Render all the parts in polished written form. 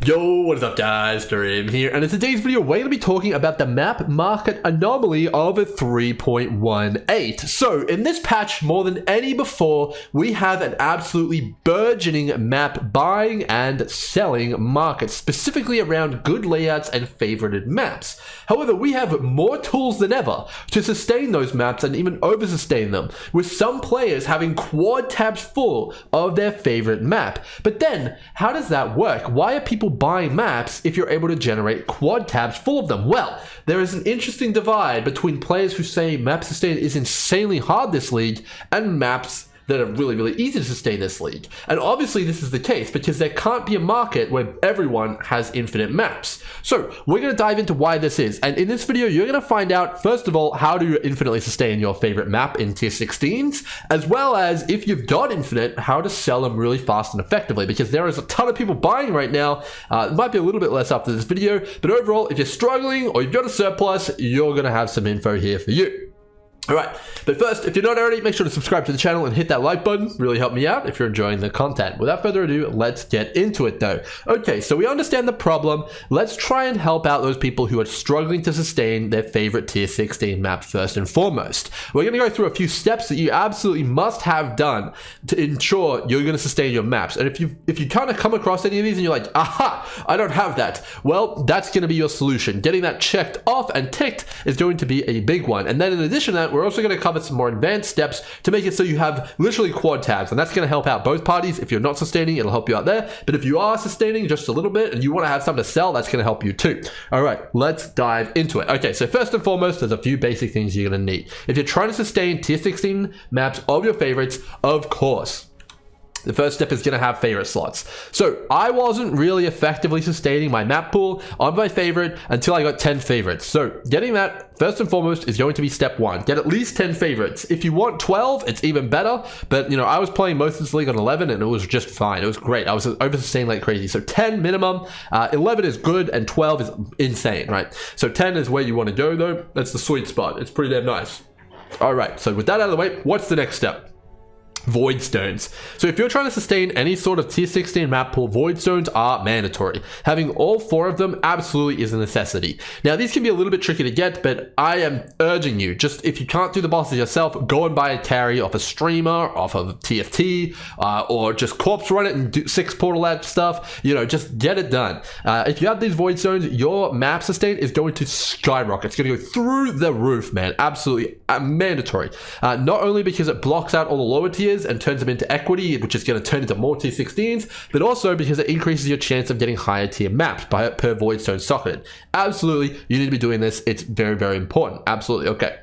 Yo, what is up guys, Grim here, and in today's video we're going to be talking about the map market anomaly of 3.18. So in this patch, more than any before, we have an absolutely burgeoning map buying and selling market, specifically around good layouts and favorited maps. However, we have more tools than ever to sustain those maps and even over sustain them, with some players having quad tabs full of their favorite map. But then, how does that work? Why are people buying maps if you're able to generate quad tabs full of them? Well, there is an interesting divide between players who say map sustain is insanely hard this league and maps that are really easy to sustain this league. And obviously this is the case because there can't be a market where everyone has infinite maps. So we're going to dive into why this is, and in this video you're going to find out, first of all, how to infinitely sustain your favorite map in tier 16s, as well as, if you've got infinite, how to sell them really fast and effectively, because there is a ton of people buying right now. It might be a little bit less after this video, but overall, if you're struggling or you've got a surplus, you're going to have some info here for you. Alright, but first, if you're not already, make sure to subscribe to the channel and hit that like button. Really help me out if you're enjoying the content. Without further ado, let's get into it though. Okay, so we understand the problem. Let's try and help out those people who are struggling to sustain their favorite tier 16 map first and foremost. We're going to go through a few steps that you absolutely must have done to ensure you're going to sustain your maps. And if you kind of come across any of these and you're like, aha, I don't have that, well, that's going to be your solution. Getting that checked off and ticked is going to be a big one. And then in addition to that, we're also going to cover some more advanced steps to make it so you have literally quad tabs, and that's going to help out both parties. If you're not sustaining, it'll help you out there, but if you are sustaining just a little bit and you want to have something to sell, that's going to help you too. All right, let's dive into it. Okay, so first and foremost, there's a few basic things you're going to need if you're trying to sustain tier 16 maps of your favorites. Of course, the first step is going to have favorite slots. So I wasn't really effectively sustaining my map pool on my favorite until I got 10 favorites. So getting that first and foremost is going to be step one. Get at least 10 favorites. If you want 12, it's even better. But you know, I was playing most of this league on 11 and it was just fine. It was great. I was over sustaining like crazy. So 10 minimum, 11 is good, and 12 is insane, right? So 10 is where you want to go though. That's the sweet spot. It's pretty damn nice. All right, so with that out of the way, what's the next step? Void stones. So if you're trying to sustain any sort of tier 16 map pool, void stones are mandatory. Having all 4 of them absolutely is a necessity. Now these can be a little bit tricky to get, but I am urging you, just if you can't do the bosses yourself, go and buy a carry off a streamer, off of TFT, or just corpse run it and do 6 portal that stuff. You know, just get it done. If you have these void stones, your map sustain is going to skyrocket. It's going to go through the roof, man. Absolutely mandatory. Not only because it blocks out all the lower tiers and turns them into equity, which is going to turn into more tier 16s, but also because it increases your chance of getting higher tier maps per void stone socketed. Absolutely, you need to be doing this. It's very important. Absolutely. Okay.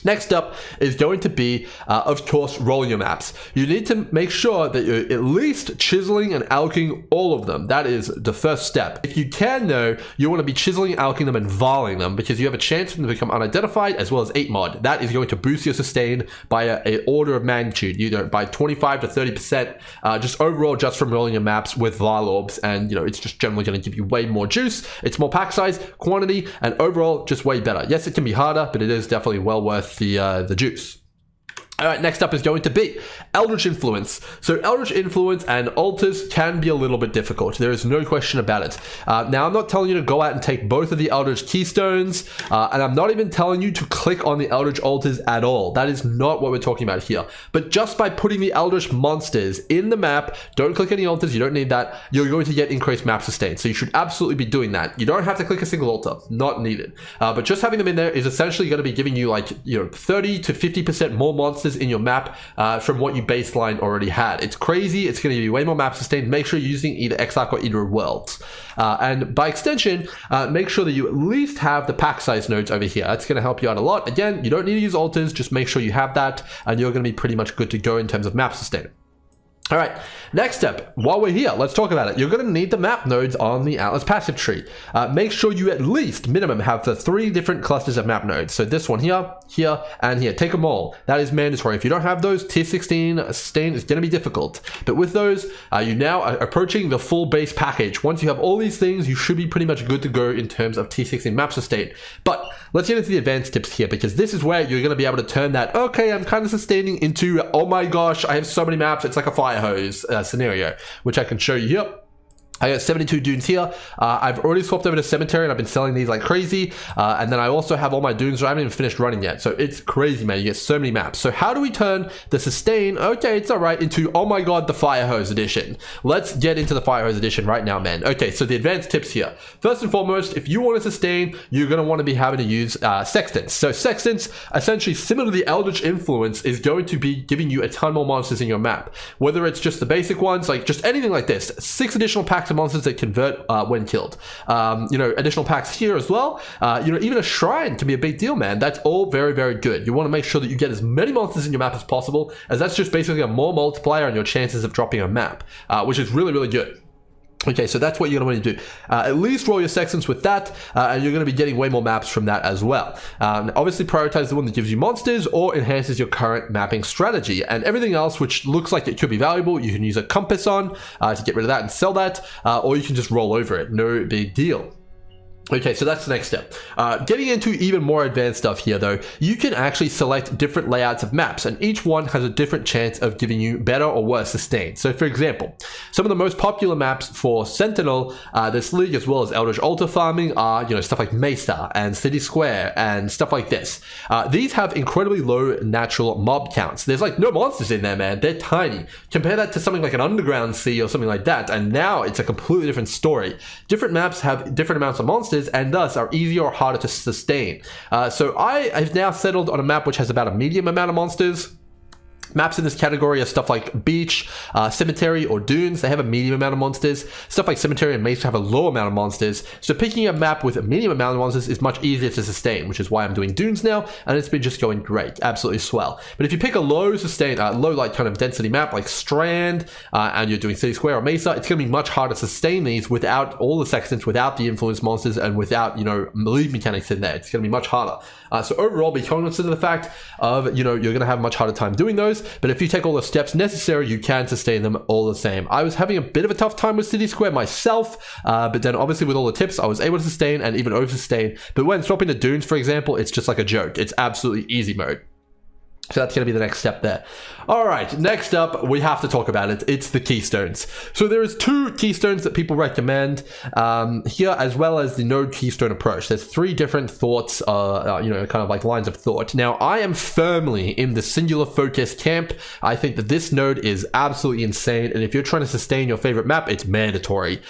Next up is going to be, of course, rolling your maps. You need to make sure that you're at least chiseling and alking all of them. That is the first step. If you can, though, you want to be chiseling, alking them, and voling them, because you have a chance for them to become unidentified, as well as 8 mod. That is going to boost your sustain by an order of magnitude, you know, by 25 to 30%, just overall, just from rolling your maps with Val orbs, and you know, it's just generally going to give you way more juice. It's more pack size, quantity, and overall, just way better. Yes, it can be harder, but it is definitely well worth the juice. All right, next up is going to be Eldritch Influence. So Eldritch Influence and altars can be a little bit difficult. There is no question about it. Now, I'm not telling you to go out and take both of the Eldritch Keystones, and I'm not even telling you to click on the Eldritch altars at all. That is not what we're talking about here. But just by putting the Eldritch monsters in the map, don't click any altars, you don't need that, you're going to get increased map sustain. So you should absolutely be doing that. You don't have to click a single altar, not needed. But just having them in there is essentially going to be giving you like, you know, 30 to 50% more monsters in your map from what you baseline already had. It's crazy. It's going to give you way more map sustain. Make sure you're using either Exarch or either Worlds. And by extension, make sure that you at least have the pack size nodes over here. That's going to help you out a lot. Again, you don't need to use altars. Just make sure you have that, and you're going to be pretty much good to go in terms of map sustain. All right, next step, while we're here, let's talk about it. You're going to need the map nodes on the Atlas passive tree. Make sure you at least minimum have the 3 different clusters of map nodes. So this one here, here, and here. Take them all. That is mandatory. If you don't have those, tier 16 sustain is going to be difficult. But with those, you now are approaching the full base package. Once you have all these things, you should be pretty much good to go in terms of tier 16 map sustain. But let's get into the advanced tips here, because this is where you're going to be able to turn that, okay, I'm kind of sustaining, into, oh my gosh, I have so many maps, it's like a fire hose scenario, which I can show you here. I got 72 dunes here. I've already swapped over to cemetery and I've been selling these like crazy. And then I also have all my dunes. I haven't even finished running yet. So it's crazy, man. You get so many maps. So how do we turn the sustain, okay, it's all right, into, oh my God, the fire hose edition. Let's get into the fire hose edition right now, man. Okay, so the advanced tips here. First and foremost, if you want to sustain, you're going to want to be having to use sextants. So sextants, essentially similar to the Eldritch Influence, is going to be giving you a ton more monsters in your map. Whether it's just the basic ones, like just anything like this, 6 additional packs of monsters that convert when killed. Additional packs here as well. Even a shrine can be a big deal, man. That's all very, very good. You want to make sure that you get as many monsters in your map as possible, as that's just basically a more multiplier on your chances of dropping a map, which is really, really good. Okay, so that's what you're going to want to do. At least roll your sextants with that, and you're going to be getting way more maps from that as well. Obviously, prioritize the one that gives you monsters or enhances your current mapping strategy. And everything else, which looks like it could be valuable, you can use a compass on to get rid of that and sell that, or you can just roll over it. No big deal. Okay, so that's the next step. Getting into even more advanced stuff here, though, you can actually select different layouts of maps, and each one has a different chance of giving you better or worse sustain. So, for example, some of the most popular maps for Sentinel, this league, as well as Eldritch Altar farming, are stuff like Mesa and City Square and stuff like this. These have incredibly low natural mob counts. There's like no monsters in there, man. They're tiny. Compare that to something like an Underground Sea or something like that, and now it's a completely different story. Different maps have different amounts of monsters, and thus are easier or harder to sustain. So I have now settled on a map which has about a medium amount of monsters. Maps in this category are stuff like Beach, Cemetery, or Dunes. They have a medium amount of monsters. Stuff like Cemetery and Mesa have a low amount of monsters. So picking a map with a medium amount of monsters is much easier to sustain, which is why I'm doing Dunes now, and it's been just going great. Absolutely swell. But if you pick a low sustain, low like kind of density map like Strand, and you're doing City Square or Mesa, it's going to be much harder to sustain these without all the sextants, without the influence monsters, and without, league mechanics in there. It's going to be much harder. So overall, be cognizant of the fact of, you're going to have a much harder time doing those. But if you take all the steps necessary, you can sustain them all the same. I was having a bit of a tough time with City Square myself, but then obviously with all the tips, I was able to sustain and even over sustain. But when swapping to Dunes, for example, it's just like a joke. It's absolutely easy mode. So that's going to be the next step there. All right, next up, we have to talk about it. It's the keystones. So there is 2 keystones that people recommend here, as well as the node keystone approach. There's 3 different thoughts, kind of like lines of thought. Now, I am firmly in the singular focus camp. I think that this node is absolutely insane, and if you're trying to sustain your favorite map, it's mandatory.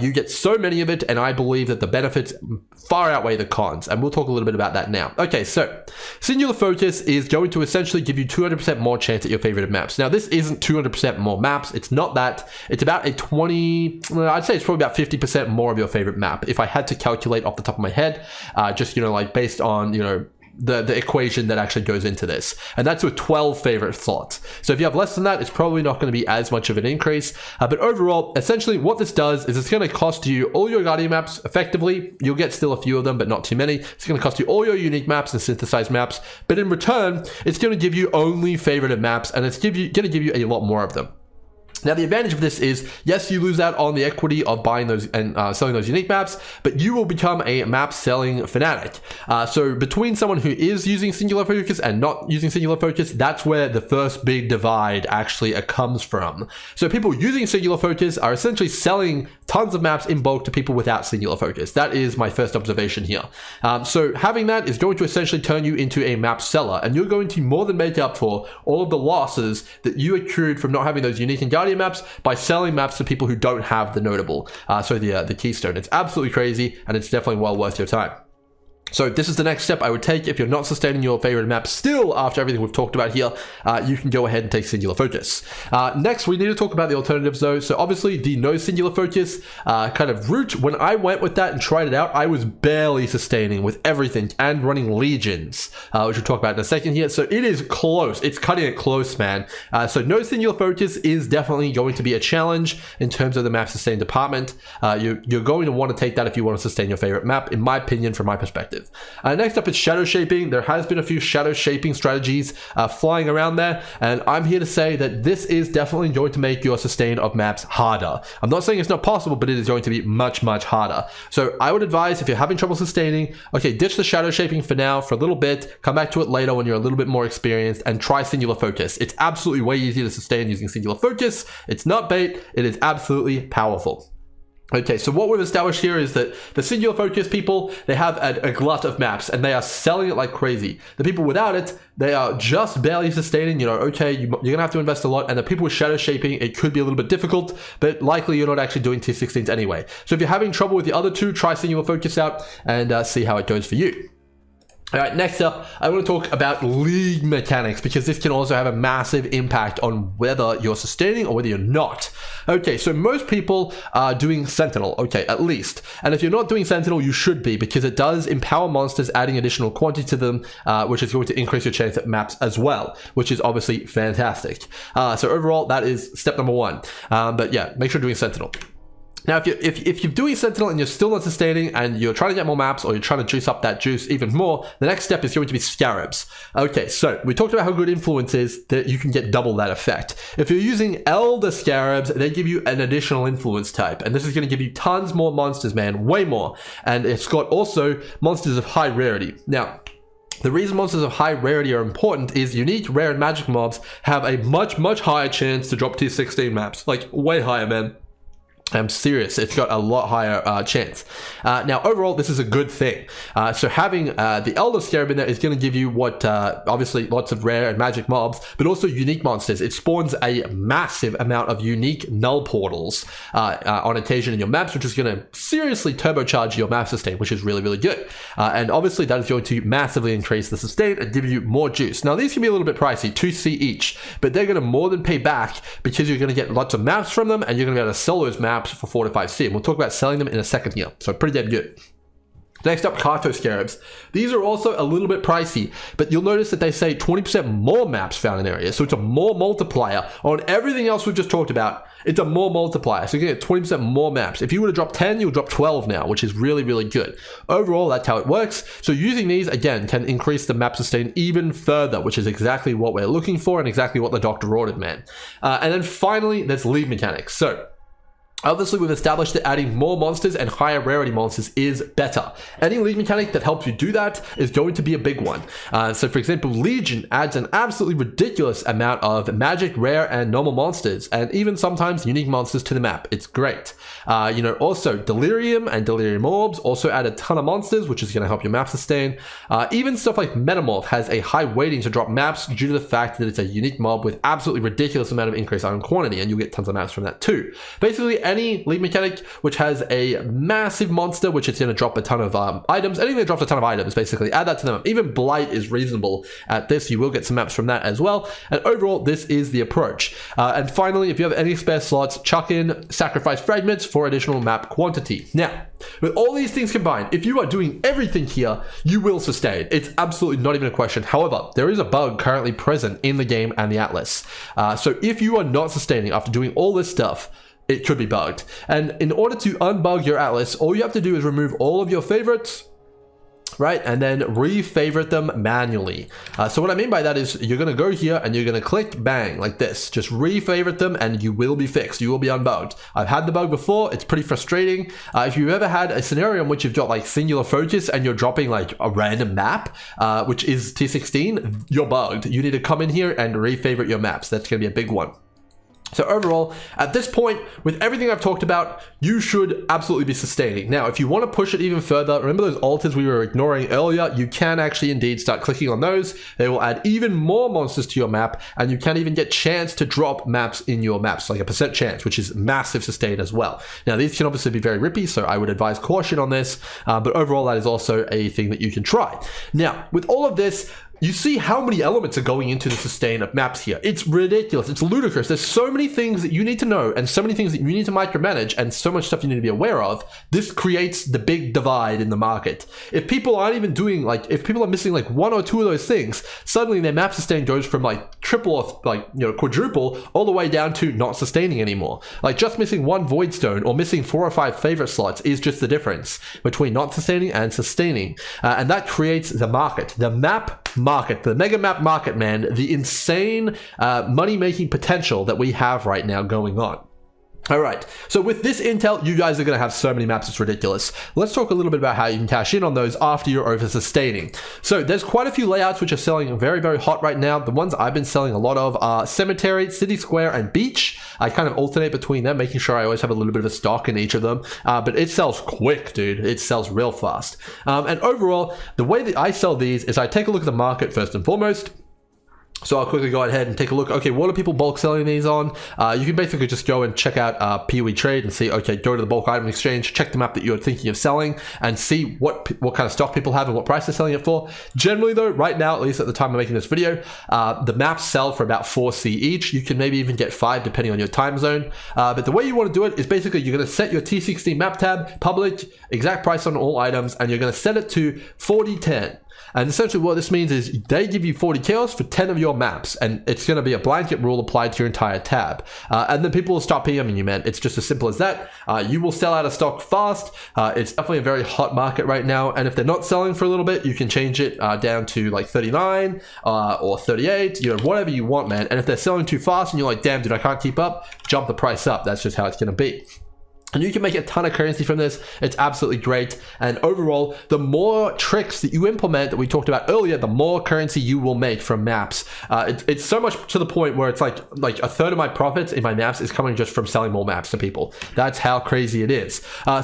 You get so many of it, and I believe that the benefits far outweigh the cons, and we'll talk a little bit about that now. Okay, so singular focus is going to essentially give you 200% more chance at your favorite maps. Now, this isn't 200% more maps. It's not that. It's about a 20, I'd say it's probably about 50% more of your favorite map. If I had to calculate off the top of my head, just, based on, the equation that actually goes into this. And that's with 12 favorite slots. So if you have less than that, it's probably not going to be as much of an increase. But overall, essentially what this does is it's going to cost you all your Guardian maps effectively. You'll get still a few of them, but not too many. It's going to cost you all your unique maps and synthesized maps. But in return, it's going to give you only favorited maps, and it's going to give you a lot more of them. Now, the advantage of this is, yes, you lose out on the equity of buying those and selling those unique maps, but you will become a map selling fanatic. So between someone who is using singular focus and not using singular focus, that's where the first big divide actually comes from. So people using singular focus are essentially selling tons of maps in bulk to people without singular focus. That is my first observation here. So having that is going to essentially turn you into a map seller, and you're going to more than make up for all of the losses that you accrued from not having those unique and Guardian maps by selling maps to people who don't have the notable, the keystone. It's absolutely crazy, and it's definitely well worth your time. So this is the next step I would take if you're not sustaining your favorite map still after everything we've talked about here. You can go ahead and take singular focus. Next, we need to talk about the alternatives though. So obviously the no singular focus kind of route, when I went with that and tried it out, I was barely sustaining with everything and running legions, which we'll talk about in a second here. So it is close. It's cutting it close, man. So no singular focus is definitely going to be a challenge in terms of the map sustain department. You're going to want to take that if you want to sustain your favorite map, in my opinion, from my perspective. Next up is shadow shaping. There has been a few shadow shaping strategies flying around there, and I'm here to say that this is definitely going to make your sustain of maps harder. I'm not saying it's not possible, but it is going to be much, much harder. So I would advise, if you're having trouble sustaining, okay, ditch the shadow shaping for now, for a little bit, come back to it later when you're a little bit more experienced, and try singular focus. It's absolutely way easier to sustain using singular focus. It's not bait. It is absolutely powerful. Okay, so what we've established here is that the singular focus people, they have a glut of maps and they are selling it like crazy. The people without it, they are just barely sustaining, you know, okay, you're going to have to invest a lot. And the people with shadow shaping, it could be a little bit difficult, but likely you're not actually doing T16s anyway. So if you're having trouble with the other two, try singular focus out and see how it goes for you. All right, next up, I want to talk about league mechanics because this can also have a massive impact on whether you're sustaining or whether you're not. Okay, so most people are doing Sentinel, okay, at least. And if you're not doing Sentinel, you should be because it does empower monsters, adding additional quantity to them, which is going to increase your chance at maps as well, which is obviously fantastic. So overall, that is step number one. But yeah, make sure you're doing Sentinel. Now, if you're doing Sentinel and you're still not sustaining and you're trying to get more maps or you're trying to juice up that juice even more, the next step is going to be Scarabs. Okay, so we talked about how good Influence is, that you can get double that effect. If you're using Elder Scarabs, they give you an additional Influence type, and this is going to give you tons more monsters, man, way more. And it's got also monsters of high rarity. Now, the reason monsters of high rarity are important is unique, rare, and magic mobs have a much, much higher chance to drop T16 maps. Like, way higher, man. I'm serious, it's got a lot higher chance. Now, overall, this is a good thing. So having the Elder Scarab in there is going to give you what, obviously, lots of rare and magic mobs, but also unique monsters. It spawns a massive amount of unique null portals on occasion in your maps, which is going to seriously turbocharge your map sustain, which is really, really good. And obviously, that is going to massively increase the sustain and give you more juice. Now, these can be a little bit pricey, 2C each, but they're going to more than pay back because you're going to get lots of maps from them, and you're going to be able to sell those maps for 4 to 5C, and we'll talk about selling them in a second here. So pretty damn good. Next up, Kato Scarabs. These are also a little bit pricey, but you'll notice that they say 20% more maps found in areas. So it's a more multiplier on everything else we've just talked about. It's a more multiplier. So you can get 20% more maps. If you were to drop 10, you'll drop 12 now, which is really, really good. Overall, that's how it works. So using these, again, can increase the map sustain even further, which is exactly what we're looking for and exactly what the doctor ordered, man. And then finally, there's lead mechanics. So obviously, we've established that adding more monsters and higher rarity monsters is better. Any league mechanic that helps you do that is going to be a big one. So for example, Legion adds an absolutely ridiculous amount of magic, rare, and normal monsters, and even sometimes unique monsters to the map. It's great. Also Delirium and Delirium Orbs also add a ton of monsters, which is going to help your map sustain. Even stuff like Metamorph has a high weighting to drop maps due to the fact that it's a unique mob with absolutely ridiculous amount of increased iron quantity, and you'll get tons of maps from that too. Basically, any league mechanic which has a massive monster, which is going to drop a ton of items, anything that drops a ton of items, basically, add that to them. Even Blight is reasonable at this. You will get some maps from that as well. And overall, this is the approach. And finally, if you have any spare slots, chuck in Sacrifice Fragments for additional map quantity. Now, with all these things combined, if you are doing everything here, you will sustain. It's absolutely not even a question. However, there is a bug currently present in the game and the Atlas. So if you are not sustaining after doing all this stuff, it could be bugged. And in order to unbug your Atlas, all you have to do is remove all of your favorites, right? And then re-favorite them manually. So what I mean by that is you're going to go here and you're going to click bang like this. Just re-favorite them and you will be fixed. You will be unbugged. I've had the bug before. It's pretty frustrating. If you've ever had a scenario in which you've got like singular focus and you're dropping like a random map, which is T16, you're bugged. You need to come in here and re-favorite your maps. That's going to be a big one. So overall, at this point, with everything I've talked about, you should absolutely be sustaining. Now, if you want to push it even further, remember those altars we were ignoring earlier? You can actually indeed start clicking on those. They will add even more monsters to your map, and you can even get chance to drop maps in your maps, like a % chance, which is massive sustain as well. Now, these can obviously be very rippy, so I would advise caution on this, but overall, that is also a thing that you can try. Now, with all of this, you see how many elements are going into the sustain of maps here. It's ridiculous. It's ludicrous. There's so many things that you need to know and so many things that you need to micromanage and so much stuff you need to be aware of. This creates the big divide in the market. If people aren't even doing if people are missing like 1 or 2 of those things, suddenly their map sustain goes from like triple or quadruple all the way down to not sustaining anymore. Like just missing 1 void stone or missing 4 or 5 favorite slots is just the difference between not sustaining and sustaining. And that creates the market, the map market, the mega map market, man, the insane money-making potential that we have right now going on. All right, so with this intel, you guys are going to have so many maps, it's ridiculous. Let's talk a little bit about how you can cash in on those after you're over sustaining. So there's quite a few layouts which are selling very, very hot right now. The ones I've been selling a lot of are Cemetery, City Square, and Beach. I kind of alternate between them, making sure I always have a little bit of a stock in each of them. But it sells quick, dude. It sells real fast. And overall, the way that I sell these is I take a look at the market first and foremost. So I'll quickly go ahead and take a look. Okay, what are people bulk selling these on? You can basically just go and check out PoE Trade and see, okay, go to the bulk item exchange, check the map that you're thinking of selling, and see what kind of stock people have and what price they're selling it for. Generally though, right now, at least at the time of making this video, the maps sell for about 4C each. You can maybe even get 5 depending on your time zone. But the way you want to do it is basically you're going to set your T16 map tab, public, exact price on all items, and you're going to set it to 4010. And essentially what this means is they give you 40 chaos for 10 of your maps, and it's going to be a blanket rule applied to your entire tab. And then people will start PMing you, man. It's just as simple as that. You will sell out of stock fast. It's definitely a very hot market right now, and if they're not selling for a little bit, you can change it down to like 39 or 38, you know, whatever you want, man. And if they're selling too fast and you're like, damn, dude, I can't keep up, jump the price up. That's just how it's going to be. And you can make a ton of currency from this. It's absolutely great. And overall, the more tricks that you implement that we talked about earlier, the more currency you will make from maps. It's so much to the point where it's like a third of my profits in my maps is coming just from selling more maps to people. That's how crazy it is.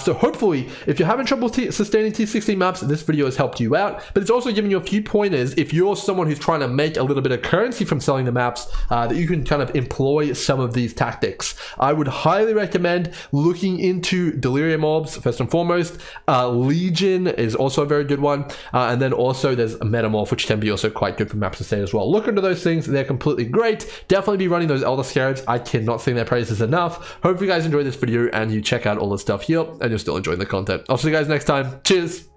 So hopefully, if you're having trouble sustaining T16 maps, this video has helped you out. But it's also giving you a few pointers if you're someone who's trying to make a little bit of currency from selling the maps, that you can kind of employ some of these tactics. I would highly recommend looking into Delirium Orbs first and foremost. Legion is also a very good one, and then also there's a Metamorph, which can be also quite good for map sustain as well. Look into those things, they're completely great. Definitely be running those Elder Scarabs. I cannot sing their praises enough. Hope you guys enjoyed this video and you check out all the stuff here and you're still enjoying the content. I'll see you guys next time. Cheers.